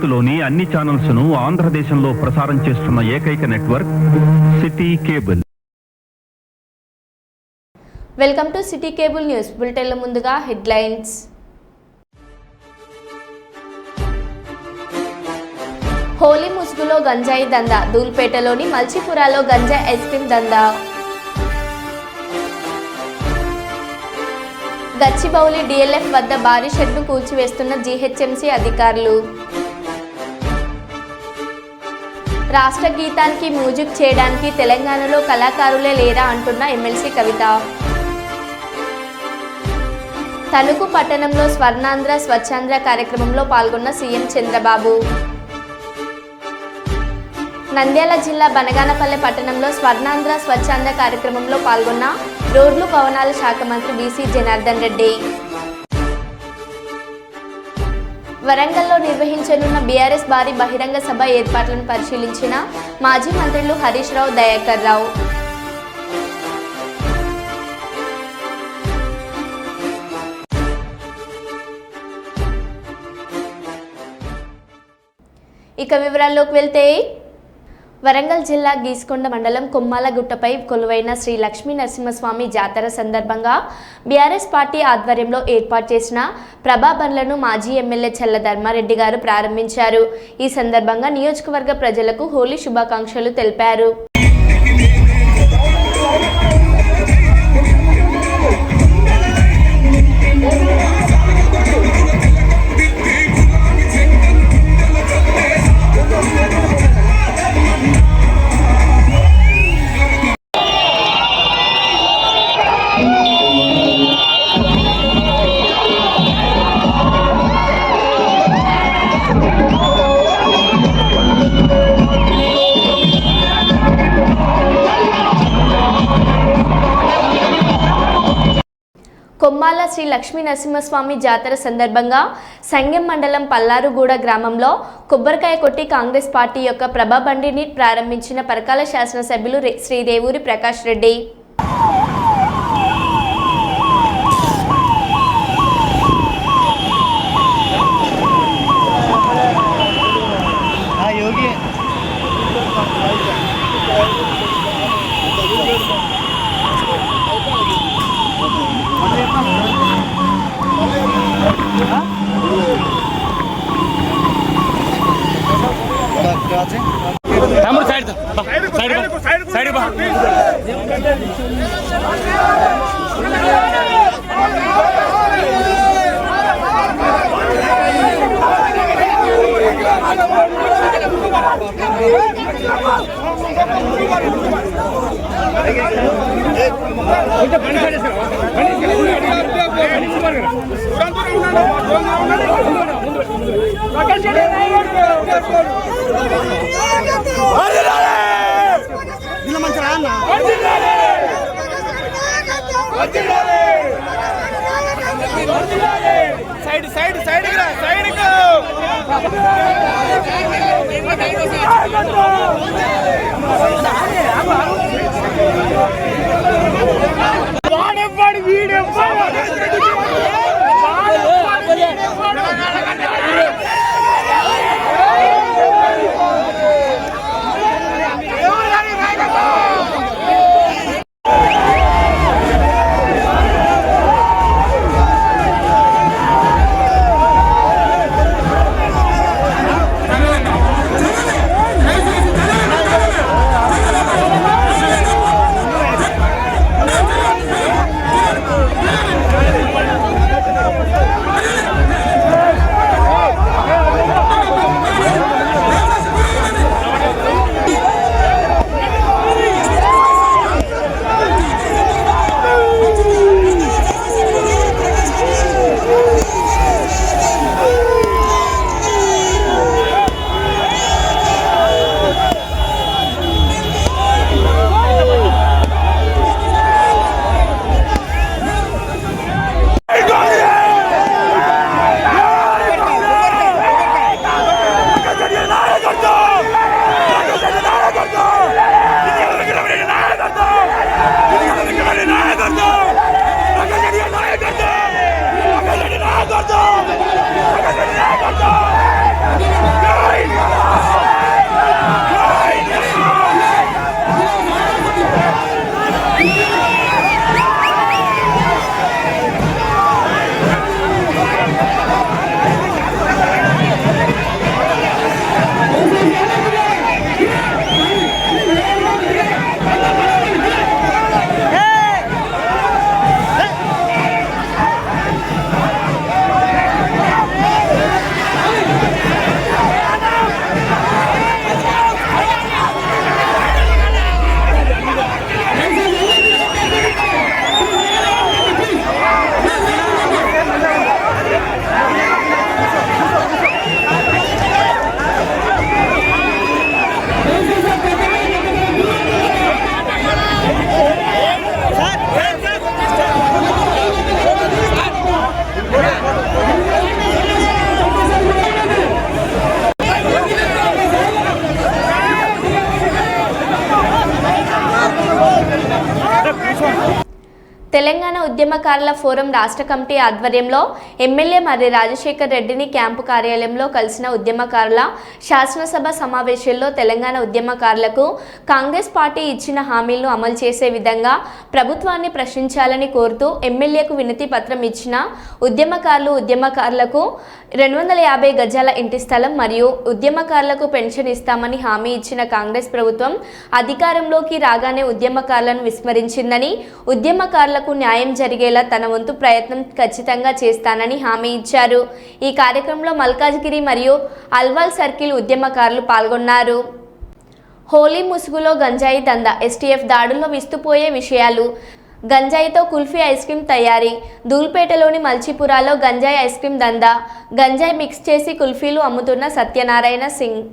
భారత్లోని అన్ని ఛానల్స్ ను ఆంధ్రదేశంలో ప్రసారం చేస్తున్న ఏకైక network city cable. Welcome to city cable news బులెటిన్ల ముందుగా హెడ్లైన్స్. హోలీ ముసుగులో గంజాయి దందా, దూల్పేటలోని మల్చిపురాలో గంజాయి ఐస్ క్రీమ్ దందా. గచ్చిబౌలి డిఎల్ఎఫ్ వద్ద భారీ షెడ్ను కూల్చివేస్తున్న జీహెచ్ఎంసీ అధికారులు. రాష్ట్ర గీతానికి మ్యూజిక్ చేయడానికి తెలంగాణలో కళాకారులే లేరా అంటున్న ఎమ్మెల్సీ కవిత. తణుకు పట్టణంలో స్వర్ణాంధ్ర స్వచ్ఛాంధ్ర కార్యక్రమంలో పాల్గొన్న సీఎం చంద్రబాబు. నంద్యాల జిల్లా బనగానపల్లె పట్టణంలో స్వర్ణాంధ్ర స్వచ్ఛాంధ్ర కార్యక్రమంలో పాల్గొన్న రోడ్లు భవనాల శాఖ మంత్రి బీసీ జనార్దన్ రెడ్డి. వరంగల్లో నిర్వహించనున్న బీఆర్ఎస్ భారీ బహిరంగ సభ ఏర్పాట్లను పరిశీలించిన మాజీ మంత్రులు హరీష్ రావు, దయాకర్ రావు. ఇక వివరాల్లోకి వెళ్తే, వరంగల్ జిల్లా గీసుకొండ మండలం కొమ్మాలగుట్టపై కొలువైన శ్రీ లక్ష్మీ నరసింహస్వామి జాతర సందర్భంగా బీఆర్ఎస్ పార్టీ ఆధ్వర్యంలో ఏర్పాటు చేసిన ప్రభాబండ్లను మాజీ ఎమ్మెల్యే చల్ల ధర్మారెడ్డి గారు ప్రారంభించారు. ఈ సందర్భంగా నియోజకవర్గ ప్రజలకు హోలీ శుభాకాంక్షలు తెలిపారు. కొమ్మాల శ్రీ లక్ష్మీ నరసింహస్వామి జాతర సందర్భంగా సంగెం మండలం పల్లారుగూడ గ్రామంలో కొబ్బరికాయ కొట్టి కాంగ్రెస్ పార్టీ యొక్క ప్రభాబండిని ప్రారంభించిన పరకాల శాసనసభ్యులు శ్రీ రేవూరి ప్రకాష్ రెడ్డి. తెలంగాణ ఉద్యమకారుల ఫోరం రాష్ట్ర కమిటీ ఆధ్వర్యంలో ఎమ్మెల్యే మర్రి రాజశేఖర్ రెడ్డిని క్యాంపు కార్యాలయంలో కలిసిన ఉద్యమకారుల శాసనసభ సమావేశంలో తెలంగాణ ఉద్యమకారులకు కాంగ్రెస్ పార్టీ ఇచ్చిన హామీలను అమలు చేసే విధంగా ప్రభుత్వాన్ని ప్రశ్నించాలని కోరుతూ ఎమ్మెల్యేకు వినతి పత్రం ఇచ్చిన ఉద్యమకారులకు 250 గజాల ఇంటి స్థలం మరియు ఉద్యమకారులకు పెన్షన్ ఇస్తామని హామీ ఇచ్చిన కాంగ్రెస్ ప్రభుత్వం అధికారంలోకి రాగానే ఉద్యమకారులను విస్మరించిందని, ఉద్యమకారులకు న్యాయం జరిగేలా తన వంతు ప్రయత్నం ఖచ్చితంగా చేస్తానని హామీ ఇచ్చారు. ఈ కార్యక్రమంలో మల్కాజ్గిరి మరియు అల్వాల్ సర్కిల్ ఉద్యమకారులు పాల్గొన్నారు. హోలీ ముసుగులో గంజాయి దందా, ఎస్టీఎఫ్ దాడుల్లో విస్తుపోయే విషయాలు, గంజాయితో కుల్ఫీ ఐస్ క్రీమ్ తయారీ, ధూల్పేటలోని మల్చిపురాలో గంజాయి ఐస్ క్రీమ్ దందా, గంజాయి మిక్స్ చేసి కుల్ఫీలు అమ్ముతున్న సత్యనారాయణ సింగ్.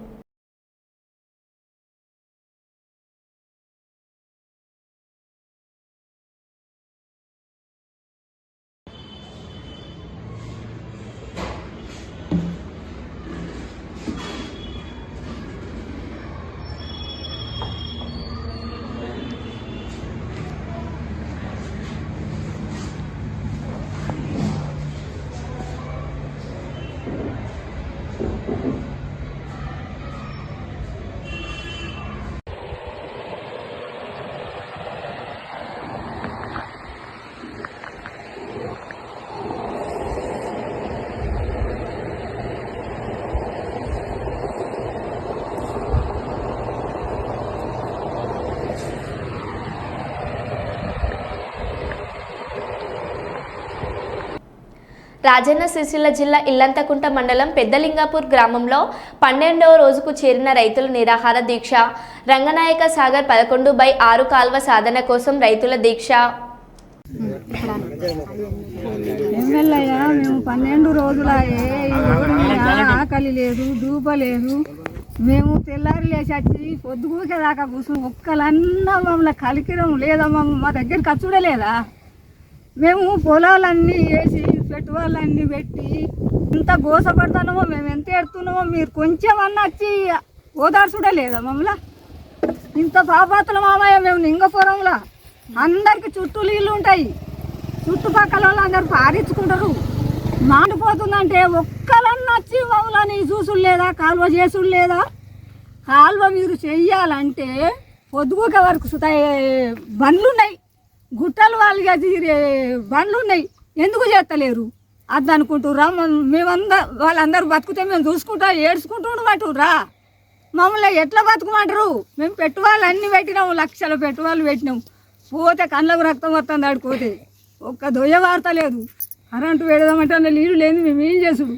రాజన్న సిరిసిల్ల జిల్లా ఇల్లంతకుంట మండలం పెద్దలింగాపూర్ గ్రామంలో 12వ రోజుకు చేరిన రైతుల నిరాహార దీక్ష. రంగనాయక సాగర్ 11/6 కాల్వ సాధన కోసం రైతుల దీక్ష. ఎమ్మెల్యే మేము 12 రోజులాయే ఈ రోడ్డు మీద ఆకలి లేదు, దూప లేదు. మేము తెల్లారి లేచి వచ్చి పొద్దుగూకేదాకా కూర్చుని ఒక్కలన్నా మమ్మల్ని కలికిరం లేదా, మా దగ్గర ఖర్చుడే లేదా. మేము పొలాలన్నీ వేసి పెట్టుబడులన్నీ పెట్టి ఎంత గోసపడుతున్నామో, మేము ఎంత ఎడుతున్నామో మీరు కొంచెం అన్న వచ్చి ఓదార్చుడే లేదా మమ్మల్ని. ఇంత పాపాతుల మామయ్య మేము నింగపురంలో అందరికి చుట్టూ నీళ్ళు ఉంటాయి, చుట్టుపక్కల వాళ్ళు అందరు పారించుకుంటారు. మాండిపోతుందంటే ఒక్కలన్నా వచ్చి మమ్మల్ని చూసుడు లేదా, కాలువ చేసుడు లేదా. కాలువ మీరు చెయ్యాలంటే పొద్దుగూకే వరకు బండ్లు ఉన్నాయి, గుట్టలు వాళ్ళకి బండ్లు ఉన్నాయి, ఎందుకు చేస్తలేరు అది అనుకుంటుర్రా. వాళ్ళందరూ బతుకుతే మేము చూసుకుంటా ఏడ్చుకుంటుండమంటుర్రా. మమ్మల్ని ఎట్లా బతుకుమంటారు? మేము పెట్టుబడులు అన్నీ పెట్టినాము, లక్షల పెట్టుబడులు పెట్టినాము. పోతే కళ్ళకు రక్తం వస్తుంది ఆడుకోతే, ఒక్క దొయ్య వార్త లేదు. కరెంటు పెడదామంటే నీళ్ళు లేదు, మేము ఏం చేసుడు.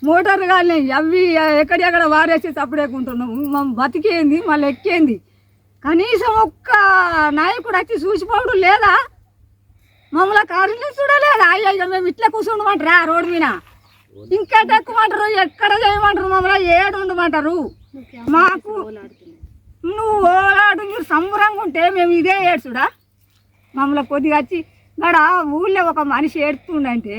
మోటార్లు కాలినాయి, అవి ఎక్కడెక్కడ వారేసి తప్పుడేకుంటున్నాము. మా బతికేంది మళ్ళీ ఎక్కేంది. కనీసం ఒక్క నాయకుడు వచ్చి చూసిపోవడం లేదా, మమ్మల్ని కారుని చూడలేదా. అయ్యో మేము ఇట్లా కూర్చుండమంటారా రోడ్డు మీద, ఇంకెట్ ఎక్కుమంటారు, ఎక్కడ చేయమంటారు, మమ్మల్ని ఏడు ఉండమంటారు. మాకు నువ్వు ఓలాడు మీరు సంబరంగా ఉంటే మేము ఇదే ఏడ్చుడా. మమ్మల్ని కొద్దిగా వచ్చి గడ ఊళ్ళో ఒక మనిషి ఏడుతుండంటే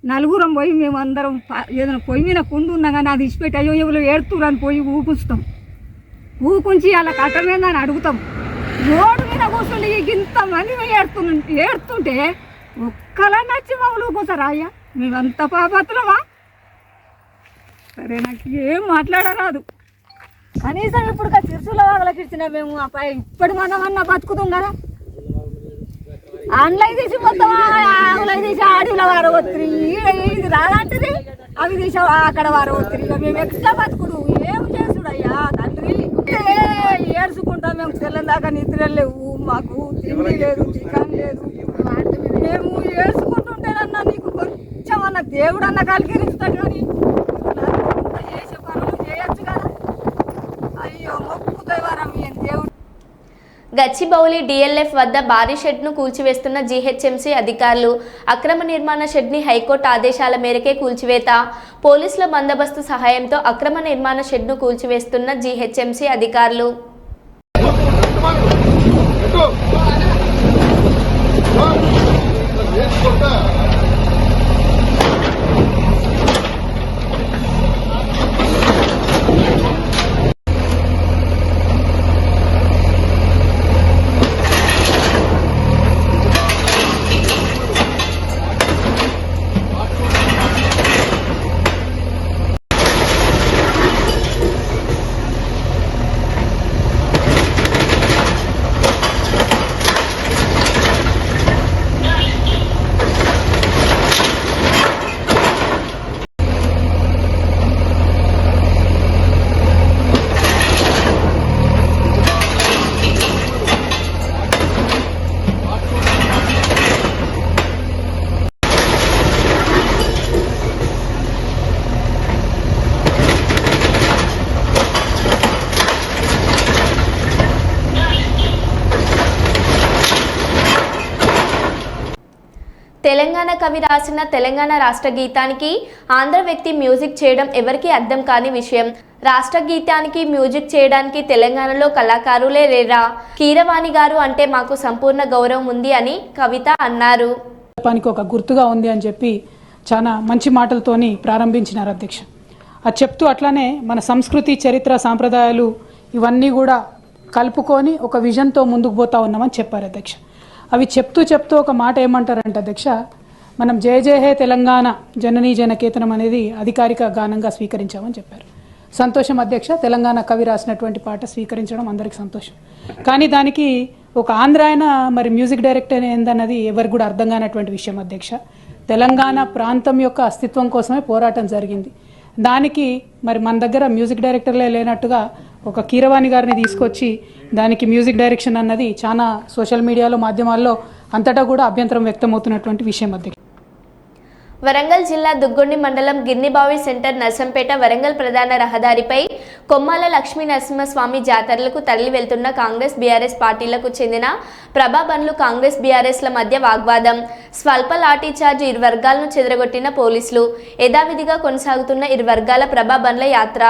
నలుగురం పోయి మేము అందరం ఏదైనా పొయ్యి మీద కుండు ఉన్నా కానీ అది ఇచ్చిపెట్టి అయ్యో ఎవరు ఏడుతురని పోయి ఊపుస్తాం. ఊకుంచి అలా కట్టమేందని అడుగుతాం. రోడ్డు మీద కూర్చుండి ఇంతమంది ఏడుతుంటే ఒక్కలా నచ్చి మమ్మల్ని ఊపుతారా అయ్యా? మేమంత పాపత్రమా? సరే నాకు ఏం మాట్లాడరాదు. కనీసం ఇప్పుడు చిరుసుల వాళ్ళకి ఇచ్చిన మేము అబ్బాయి ఇప్పటి మనమన్నా బతుకుతాం కదా. అండ్లై తీసి మొత్తం ఆవులై తీసి ఆడిల వారవత్రి, ఇది రాదంటది అవి తీసి అక్కడ వారవత్రి. మేము ఎక్స్ట్రా బతుకుడు ఏం చేసుడు అయ్యా తండ్రి. ఏడ్చుకుంటాం మేము, తెల్లని దాకా నిద్ర లేవు, మాకు తిండి లేదు, చికెన్ లేదు. మేము ఏడ్చుకుంటుంటేనన్నా నీకు కొంచెం అన్న దేవుడు అన్న కలిగిస్తాడు కానీ చేసే పనులు చేయొచ్చు కదా. అయ్యో మొక్కుతాయి వారం దేవుడు. గచ్చిబౌలి డిఎల్ఎఫ్ వద్ద భారీ షెడ్ను కూల్చివేస్తున్న జీహెచ్ఎంసీ అధికారులు. అక్రమ నిర్మాణ షెడ్ని హైకోర్టు ఆదేశాల మేరకే కూల్చివేత. పోలీసుల బందోబస్తు సహాయంతో అక్రమ నిర్మాణ షెడ్ను కూల్చివేస్తున్న జీహెచ్ఎంసీ అధికారులు. తెలంగాణ కవి రాసిన తెలంగాణ రాష్ట్ర గీతానికి ఆంధ్ర వ్యక్తి మ్యూజిక్ చేయడం ఎవరికీ అర్థం కాని విషయం. రాష్ట్ర గీతానికి మ్యూజిక్ చేయడానికి తెలంగాణలో కళాకారులే లేరా? కీరవాణి గారు అంటే మాకు సంపూర్ణ గౌరవం ఉంది అని కవిత అన్నారు. ఒక గుర్తుగా ఉంది అని చెప్పి చాలా మంచి మాటలతోని ప్రారంభించినారు అధ్యక్ష. అది చెప్తూ అట్లానే మన సంస్కృతి, చరిత్ర, సాంప్రదాయాలు ఇవన్నీ కూడా కలుపుకొని ఒక విజన్తో ముందుకు పోతా ఉన్నామని చెప్పారు అధ్యక్ష. అవి చెప్తూ ఒక మాట ఏమంటారంటే అధ్యక్ష, మనం జయ జయ హే తెలంగాణ జననీ జనకేతనం అనేది అధికారిక గానంగా స్వీకరించామని చెప్పారు. సంతోషం అధ్యక్ష, తెలంగాణ కవి రాసినటువంటి పాట స్వీకరించడం అందరికీ సంతోషం. కానీ దానికి ఒక ఆంధ్ర ఆయన మరి మ్యూజిక్ డైరెక్టర్ ఏందన్నది ఎవరికి కూడా అర్థం కానటువంటి విషయం అధ్యక్ష. తెలంగాణ ప్రాంతం యొక్క అస్తిత్వం కోసమే పోరాటం జరిగింది. దానికి మరి మన దగ్గర మ్యూజిక్ డైరెక్టర్లే లేనట్టుగా ఒక కీరవాణి గారిని తీసుకొచ్చి దానికి మ్యూజిక్ డైరెక్షన్ అన్నది చాలా సోషల్ మీడియాలో, మాధ్యమాల్లో అంతటా కూడా అభ్యంతరం వ్యక్తమవుతున్నటువంటి విషయం అధ్యక్ష. వరంగల్ జిల్లా దుగ్గొండి మండలం గిర్నిబావి సెంటర్ నర్సంపేట వరంగల్ ప్రధాన రహదారిపై కొమ్మాల లక్ష్మీ నరసింహస్వామి జాతరలకు తరలి వెళ్తున్న కాంగ్రెస్ బీఆర్ఎస్ పార్టీలకు చెందిన ప్రభా బండ్లు కాంగ్రెస్ బీఆర్ఎస్ల మధ్య వాగ్వాదం. స్వల్ప లాఠీచార్జ్ ఇరు వర్గాలను చెదరగొట్టిన పోలీసులు. యథావిధిగా కొనసాగుతున్న ఇరు వర్గాల ప్రభా బండ్ల యాత్ర.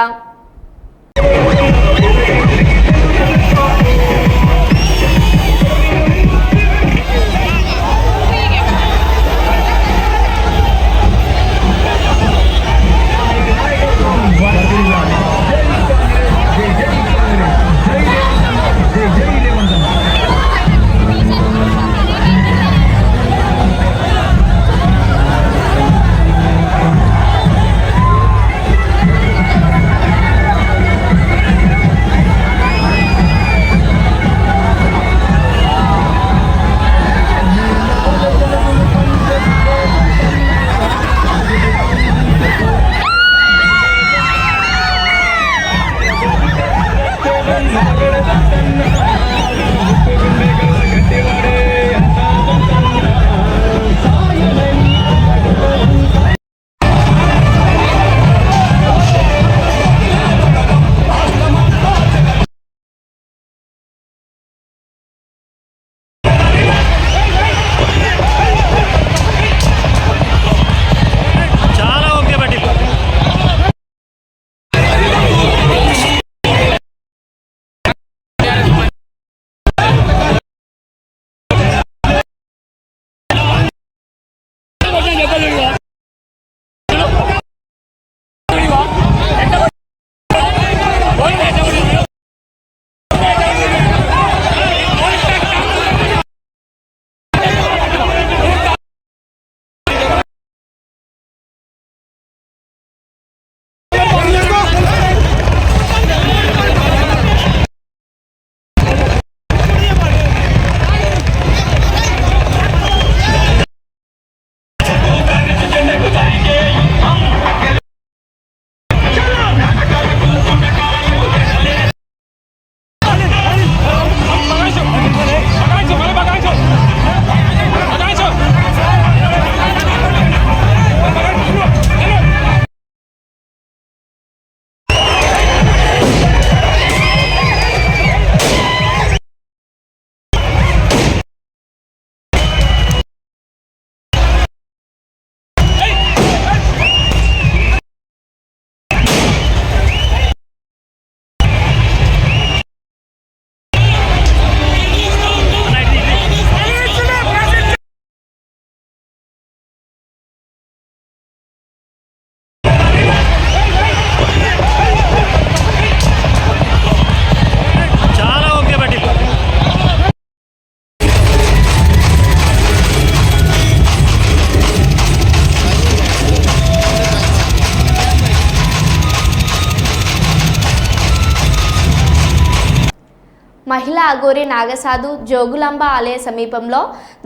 మహిళా అఘోరి నాగసాధు జోగులాంబ ఆలయ సమీపంలో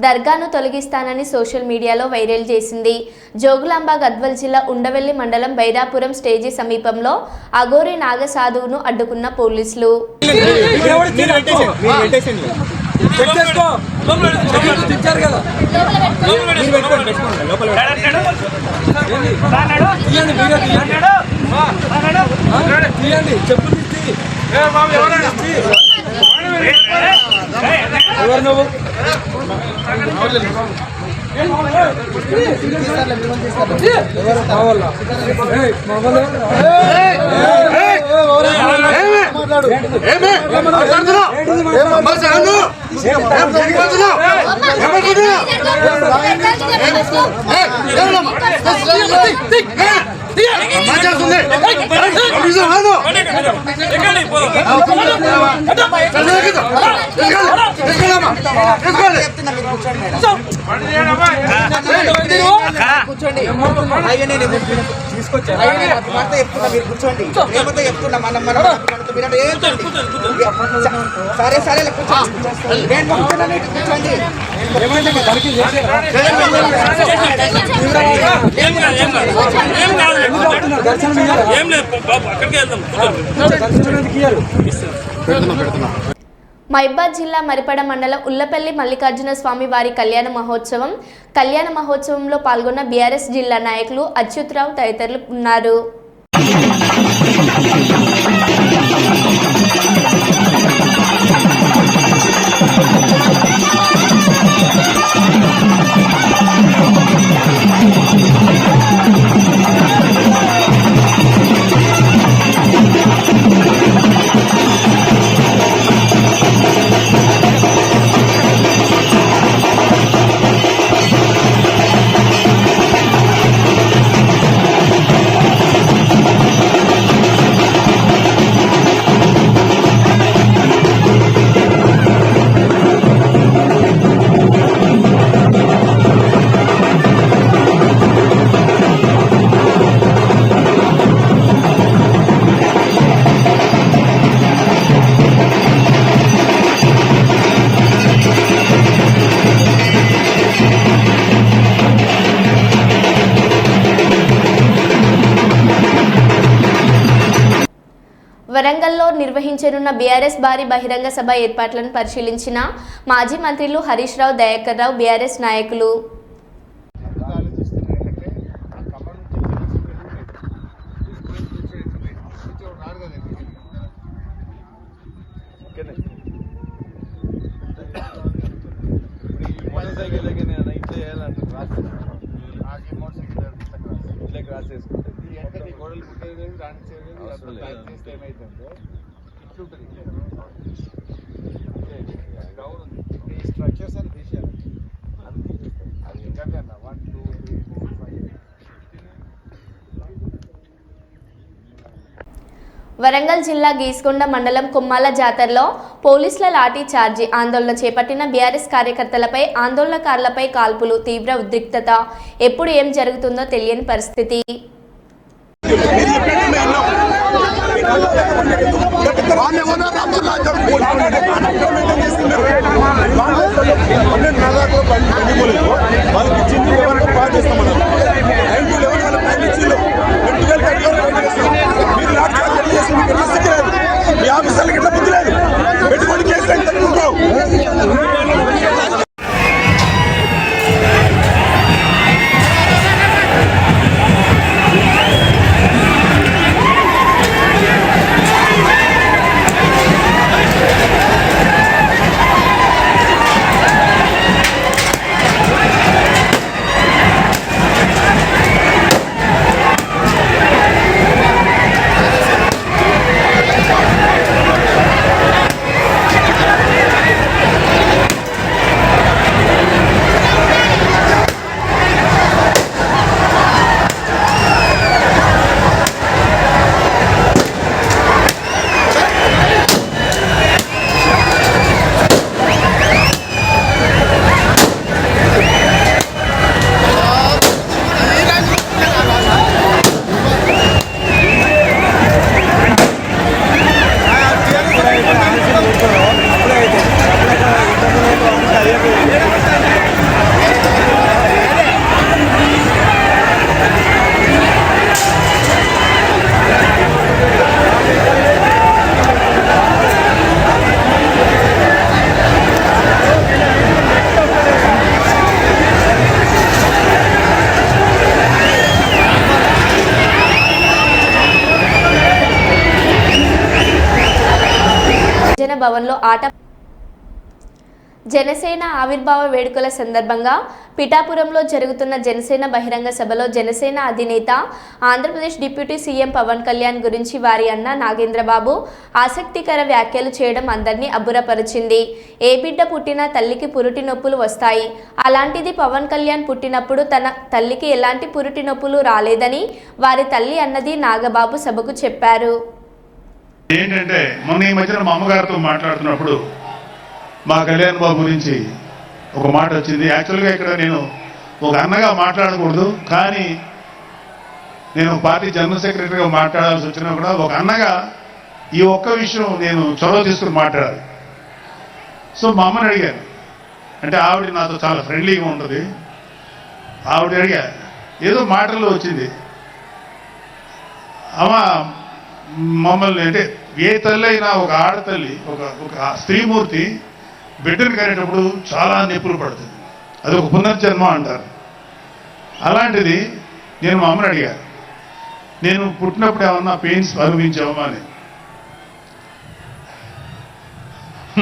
దర్గాను తొలగిస్తానని సోషల్ మీడియాలో వైరల్ చేసింది. జోగులాంబ గద్వాల్ జిల్లా ఉండవెల్లి మండలం బైరాపురం స్టేజీ సమీపంలో అఘోరి నాగసాధువును అడ్డుకున్న పోలీసులు. ఎవరు నువ్వు? సరే సరే కూర్చోండి. మహబూబాబాద్ జిల్లా మరిపడ మండలం ఉల్లపల్లి మల్లికార్జున స్వామి వారి కళ్యాణ మహోత్సవంలో పాల్గొన్న బీఆర్ఎస్ జిల్లా నాయకులు అచ్యుతరావు తదితరులు ఉన్నారు. వరంగల్లో నిర్వహించనున్న బీఆర్ఎస్ భారీ బహిరంగ సభ ఏర్పాట్లను పరిశీలించిన మాజీ మంత్రులు హరీష్ రావు, దయాకర్ రావు, బీఆర్ఎస్ నాయకులు. వరంగల్ జిల్లా గీసుకొండ మండలం కొమ్మాల జాతరలో పోలీసుల లాఠీ చార్జీ, ఆందోళన చేపట్టిన బీఆర్ఎస్ కార్యకర్తలపై, ఆందోళనకారులపై కాల్పులు, తీవ్ర ఉద్రిక్తత. ఎప్పుడు ఏం జరుగుతుందో తెలియని పరిస్థితి. భవన్లో జనసేన ఆవిర్భావ వేడుకల సందర్భంగా పిఠాపురంలో జరుగుతున్న జనసేన బహిరంగ సభలో జనసేన అధినేత ఆంధ్రప్రదేశ్ డిప్యూటీ సీఎం పవన్ కళ్యాణ్ గురించి వారి అన్న నాగేంద్రబాబు ఆసక్తికర వ్యాఖ్యలు చేయడం అందరినీ అబ్బురపరిచింది. ఏ బిడ్డ పుట్టినా తల్లికి పురిటి నొప్పులు వస్తాయి. అలాంటిది పవన్ కళ్యాణ్ పుట్టినప్పుడు తన తల్లికి ఎలాంటి పురిటి నొప్పులు రాలేదని వారి తల్లి అన్నది నాగబాబు సభకు చెప్పారు. ఏంటంటే మొన్న ఈ మధ్యన మా అమ్మగారితో మాట్లాడుతున్నప్పుడు మా కళ్యాణ్ బాబు గురించి ఒక మాట వచ్చింది. యాక్చువల్గా ఇక్కడ నేను ఒక అన్నగా మాట్లాడకూడదు, కానీ నేను పార్టీ జనరల్ సెక్రటరీగా మాట్లాడాల్సి వచ్చినా కూడా ఒక అన్నగా ఈ ఒక్క విషయం నేను చొరవ తీసుకుని మాట్లాడాలి. సో మా అమ్మని అడిగాను, అంటే ఆవిడ నాతో చాలా ఫ్రెండ్లీగా ఉంటుంది. ఆవిడ అడిగా, ఏదో మాటల్లో వచ్చింది, అమ్మ మమ్మల్ని అంటే ఏ తల్లి అయినా ఒక ఆడతల్లి ఒక స్త్రీమూర్తి బిడ్డను కనేటప్పుడు చాలా నొప్పులు పడుతుంది, అది ఒక పునర్జన్మ అంటారు. అలాంటిది నేను మా అమ్మని అడిగాను, నేను పుట్టినప్పుడు ఏమన్నా పెయిన్స్ అనుభవించావమ్మా అని.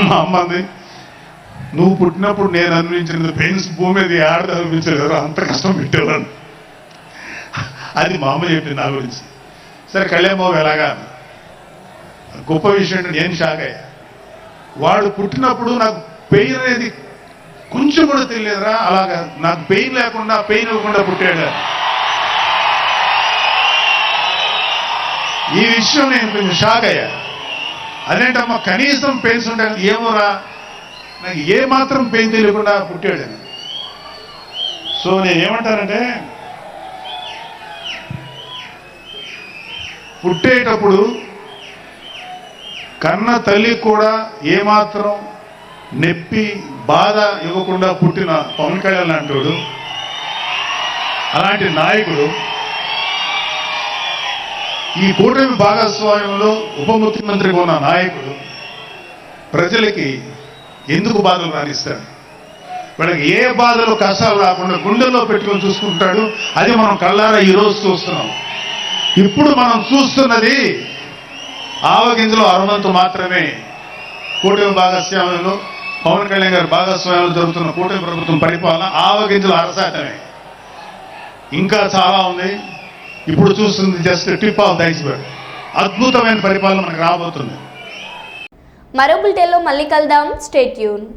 మా అమ్మ అంది, నువ్వు పుట్టినప్పుడు నేను అనుభవించిన పెయిన్స్ భూమి మీద ఆడది అనుభవించలేదు, అంత కష్టం పెట్టేవాళ్ళు. అది మా అమ్మ చెప్పింది నా గురించి. సరే కళ్యాణ్ బాబు ఎలాగా, గొప్ప విషయం అంటే నేను షాక్ అయ్యా. వాడు పుట్టినప్పుడు నాకు పెయిన్ అనేది కొంచెం కూడా తెలియదురా, అలాగా నాకు పెయిన్ లేకుండా పెయిన్ ఇవ్వకుండా పుట్టాడు. ఈ విషయం నేను కొంచెం షాక్ అయ్యా. అదేంటమ్మా కనీసం పెయిన్స్ ఉంటాయి, ఏమోరా నాకు ఏ మాత్రం పెయిన్ తెలియకుండా పుట్టాడు. సో నేను ఏమంటానంటే, పుట్టేటప్పుడు కన్న తల్లి కూడా ఏమాత్రం నొప్పి బాధ ఇవ్వకుండా పుట్టిన పవన్ కళ్యాణ్ లాంటి అలాంటి నాయకుడు ఈ కూటమి భాగస్వామ్యంలో ఉప ముఖ్యమంత్రిగా ఉన్న నాయకుడు ప్రజలకి ఎందుకు బాధలు రాణిస్తాడు? వాళ్ళకి ఏ బాధలు కష్టాలు రాకుండా గుండెల్లో పెట్టుకొని చూసుకుంటాడు. అది మనం కళ్ళారా ఈరోజు చూస్తున్నాం. ఇప్పుడు మనం చూస్తున్నది ఆవగింజలో అరవంతు మాత్రమే. కూటమి భాగస్వామ్యంలో పవన్ కళ్యాణ్ గారి భాగస్వామ్యంలో జరుగుతున్న కూటమి ప్రభుత్వం పరిపాలన ఆవగింజలు అరశాతమే. ఇంకా చాలా ఉంది. ఇప్పుడు చూస్తుంది just tip of the iceberg. అద్భుతమైన పరిపాలన మనకు రాబోతుంది. మరో బులెటిన్లో మళ్ళీ కలుద్దాం. Stay tune.